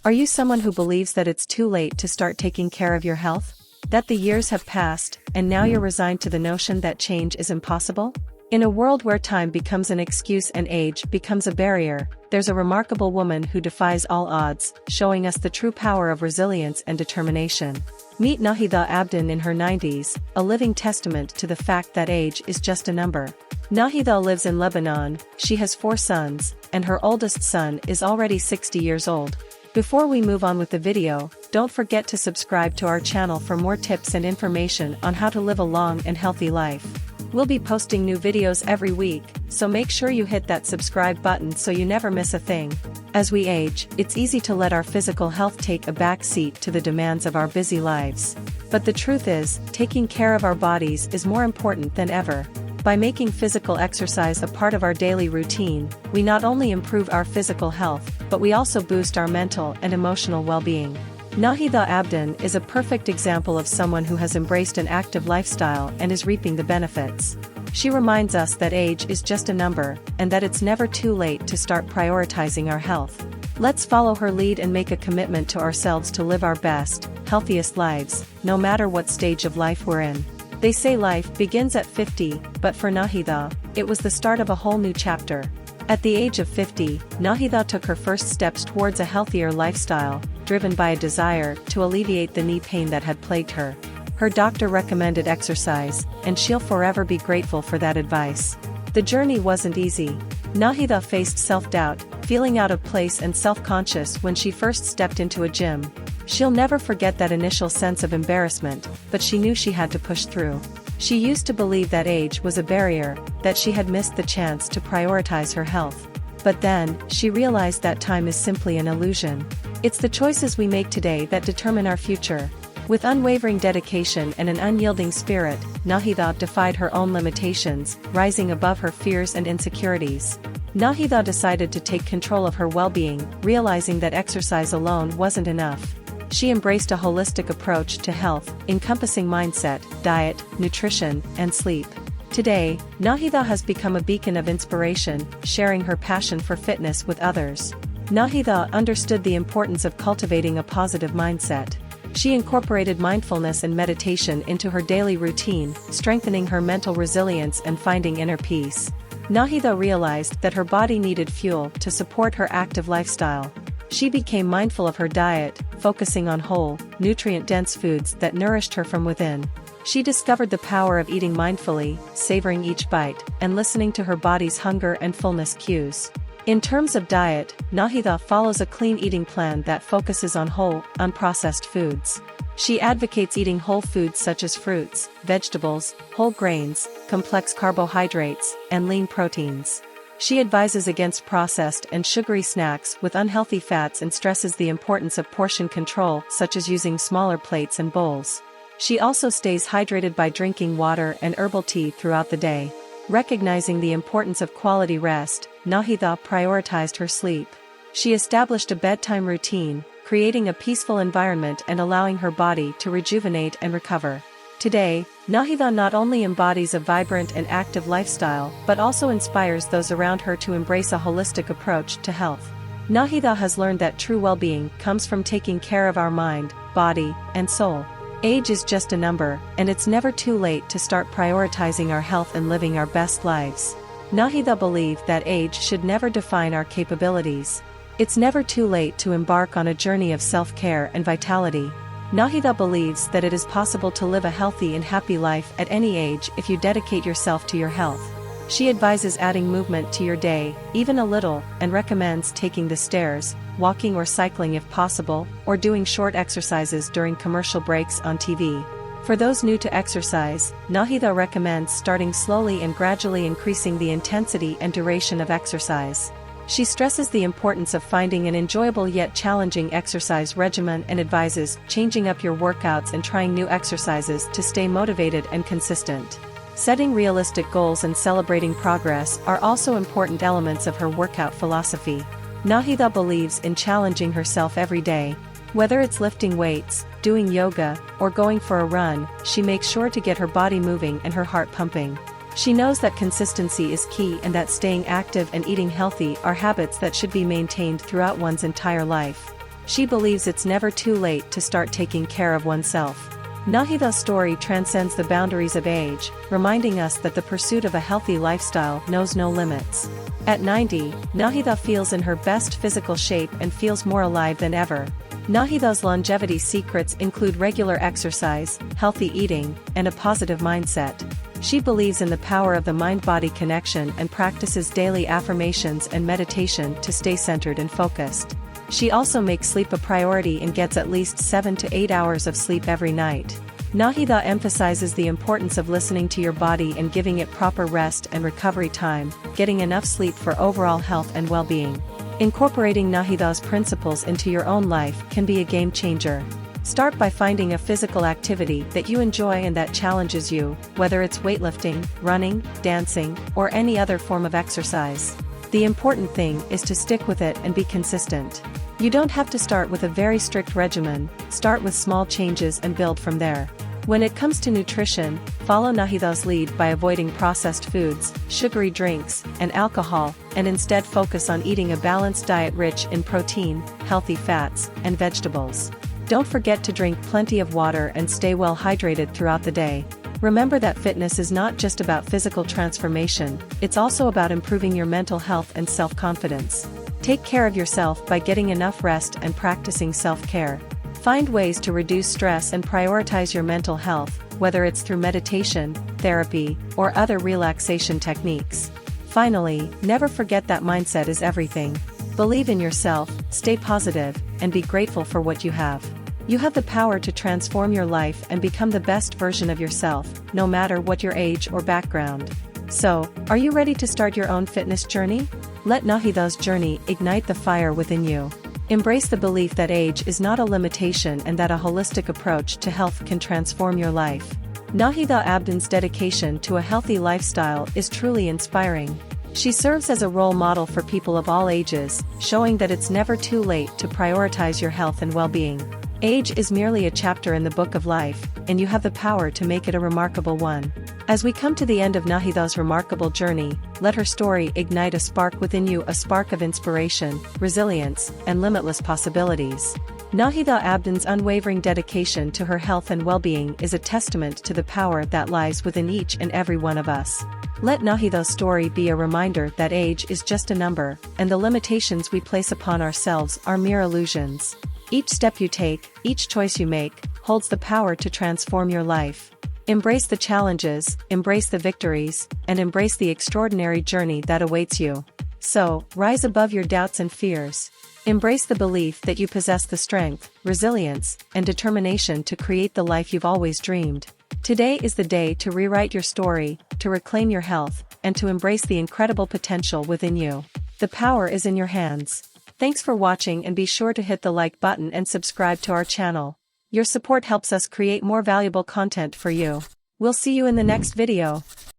Are you someone who believes that it's too late to start taking care of your health? That the years have passed, and now you're resigned to the notion that change is impossible? In a world where time becomes an excuse and age becomes a barrier, there's a remarkable woman who defies all odds, showing us the true power of resilience and determination. Meet Nahida Abden in her 90s, a living testament to the fact that age is just a number. Nahida lives in Lebanon, she has 4 sons, and her oldest son is already 60 years old. Before we move on with the video, don't forget to subscribe to our channel for more tips and information on how to live a long and healthy life. We'll be posting new videos every week, so make sure you hit that subscribe button so you never miss a thing. As we age, it's easy to let our physical health take a back seat to the demands of our busy lives. But the truth is, taking care of our bodies is more important than ever. By making physical exercise a part of our daily routine, we not only improve our physical health, but we also boost our mental and emotional well-being. Nahida Abden is a perfect example of someone who has embraced an active lifestyle and is reaping the benefits. She reminds us that age is just a number, and that it's never too late to start prioritizing our health. Let's follow her lead and make a commitment to ourselves to live our best, healthiest lives, no matter what stage of life we're in. They say life begins at 50, but for Nahida, it was the start of a whole new chapter. At the age of 50, Nahida took her first steps towards a healthier lifestyle, driven by a desire to alleviate the knee pain that had plagued her. Her doctor recommended exercise, and she'll forever be grateful for that advice. The journey wasn't easy. Nahida faced self-doubt, feeling out of place and self-conscious when she first stepped into a gym. She'll never forget that initial sense of embarrassment, but she knew she had to push through. She used to believe that age was a barrier, that she had missed the chance to prioritize her health. But then, she realized that time is simply an illusion. It's the choices we make today that determine our future. With unwavering dedication and an unyielding spirit, Nahida defied her own limitations, rising above her fears and insecurities. Nahida decided to take control of her well-being, realizing that exercise alone wasn't enough. She embraced a holistic approach to health, encompassing mindset, diet, nutrition, and sleep. Today, Nahida has become a beacon of inspiration, sharing her passion for fitness with others. Nahida understood the importance of cultivating a positive mindset. She incorporated mindfulness and meditation into her daily routine, strengthening her mental resilience and finding inner peace. Nahida realized that her body needed fuel to support her active lifestyle. She became mindful of her diet, focusing on whole, nutrient-dense foods that nourished her from within. She discovered the power of eating mindfully, savoring each bite, and listening to her body's hunger and fullness cues. In terms of diet, Nahida follows a clean eating plan that focuses on whole, unprocessed foods. She advocates eating whole foods such as fruits, vegetables, whole grains, complex carbohydrates, and lean proteins. She advises against processed and sugary snacks with unhealthy fats and stresses the importance of portion control, such as using smaller plates and bowls. She also stays hydrated by drinking water and herbal tea throughout the day. Recognizing the importance of quality rest, Nahida prioritized her sleep. She established a bedtime routine, creating a peaceful environment and allowing her body to rejuvenate and recover. Today, Nahida not only embodies a vibrant and active lifestyle but also inspires those around her to embrace a holistic approach to health. Nahida has learned that true well-being comes from taking care of our mind, body, and soul. Age is just a number, and it's never too late to start prioritizing our health and living our best lives. Nahida believed that age should never define our capabilities. It's never too late to embark on a journey of self-care and vitality. Nahida believes that it is possible to live a healthy and happy life at any age if you dedicate yourself to your health. She advises adding movement to your day, even a little, and recommends taking the stairs, walking or cycling if possible, or doing short exercises during commercial breaks on TV. For those new to exercise, Nahida recommends starting slowly and gradually increasing the intensity and duration of exercise. She stresses the importance of finding an enjoyable yet challenging exercise regimen and advises changing up your workouts and trying new exercises to stay motivated and consistent. Setting realistic goals and celebrating progress are also important elements of her workout philosophy. Nahida believes in challenging herself every day. Whether it's lifting weights, doing yoga, or going for a run, she makes sure to get her body moving and her heart pumping. She knows that consistency is key and that staying active and eating healthy are habits that should be maintained throughout one's entire life. She believes it's never too late to start taking care of oneself. Nahida's story transcends the boundaries of age, reminding us that the pursuit of a healthy lifestyle knows no limits. At 90, Nahida feels in her best physical shape and feels more alive than ever. Nahida's longevity secrets include regular exercise, healthy eating, and a positive mindset. She believes in the power of the mind-body connection and practices daily affirmations and meditation to stay centered and focused. She also makes sleep a priority and gets at least 7 to 8 hours of sleep every night. Nahida emphasizes the importance of listening to your body and giving it proper rest and recovery time, getting enough sleep for overall health and well-being. Incorporating Nahida's principles into your own life can be a game changer. Start by finding a physical activity that you enjoy and that challenges you, whether it's weightlifting, running, dancing, or any other form of exercise. The important thing is to stick with it and be consistent. You don't have to start with a very strict regimen, start with small changes and build from there. When it comes to nutrition, follow Nahida's lead by avoiding processed foods, sugary drinks, and alcohol, and instead focus on eating a balanced diet rich in protein, healthy fats, and vegetables. Don't forget to drink plenty of water and stay well hydrated throughout the day. Remember that fitness is not just about physical transformation, it's also about improving your mental health and self-confidence. Take care of yourself by getting enough rest and practicing self-care. Find ways to reduce stress and prioritize your mental health, whether it's through meditation, therapy, or other relaxation techniques. Finally, never forget that mindset is everything. Believe in yourself, stay positive, and be grateful for what you have. You have the power to transform your life and become the best version of yourself, no matter what your age or background. So, are you ready to start your own fitness journey? Let Nahida's journey ignite the fire within you. Embrace the belief that age is not a limitation and that a holistic approach to health can transform your life. Nahida Abden's dedication to a healthy lifestyle is truly inspiring. She serves as a role model for people of all ages, showing that it's never too late to prioritize your health and well-being. Age is merely a chapter in the book of life, and you have the power to make it a remarkable one. As we come to the end of Nahida's remarkable journey, let her story ignite a spark within you, a spark of inspiration, resilience, and limitless possibilities. Nahida Abden's unwavering dedication to her health and well-being is a testament to the power that lies within each and every one of us. Let Nahida's story be a reminder that age is just a number, and the limitations we place upon ourselves are mere illusions. Each step you take, each choice you make, holds the power to transform your life. Embrace the challenges, embrace the victories, and embrace the extraordinary journey that awaits you. So, rise above your doubts and fears. Embrace the belief that you possess the strength, resilience, and determination to create the life you've always dreamed. Today is the day to rewrite your story, to reclaim your health, and to embrace the incredible potential within you. The power is in your hands. Thanks for watching, and be sure to hit the like button and subscribe to our channel. Your support helps us create more valuable content for you. We'll see you in the next video.